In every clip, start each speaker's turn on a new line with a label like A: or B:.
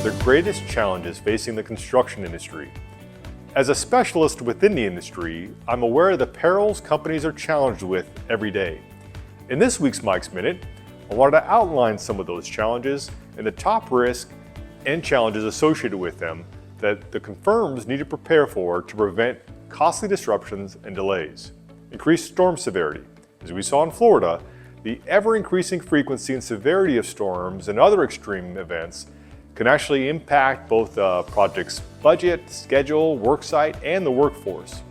A: the greatest challenges facing the construction industry. As a specialist within the industry, I'm aware of the perils companies are challenged with every day. In this week's Mike's Minute, I wanted to outline some of those challenges and the top risks and challenges associated with them that the firms need to prepare for to prevent costly disruptions and delays. Increased storm severity. As we saw in Florida, the ever-increasing frequency and severity of storms and other extreme events can actually impact both the project's budget, schedule, worksite, and the workforce.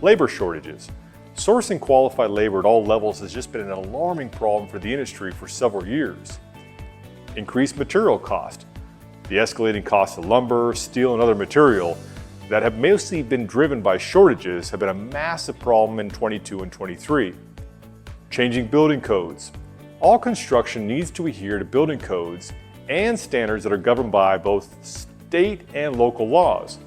A: Labor shortages. Sourcing qualified labor at all levels has just been an alarming problem for the industry for several years. Increased material cost. The escalating cost of lumber, steel, and other material that have mostly been driven by shortages have been a massive problem in 22 and 23. Changing building codes. All construction needs to adhere to building codes and standards that are governed by both state and local laws.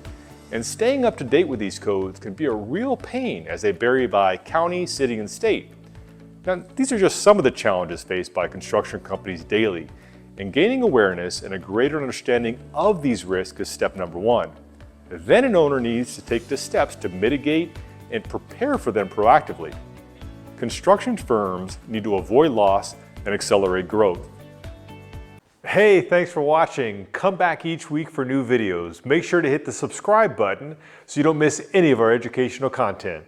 A: And staying up to date with these codes can be a real pain as they vary by county, city, and state. Now, these are just some of the challenges faced by construction companies daily, and gaining awareness and a greater understanding of these risks is step number one. Then an owner needs to take the steps to mitigate and prepare for them proactively. Construction firms need to avoid loss and accelerate growth. Hey, thanks for watching. Come back each week for new videos. Make sure to hit the subscribe button so you don't miss any of our educational content.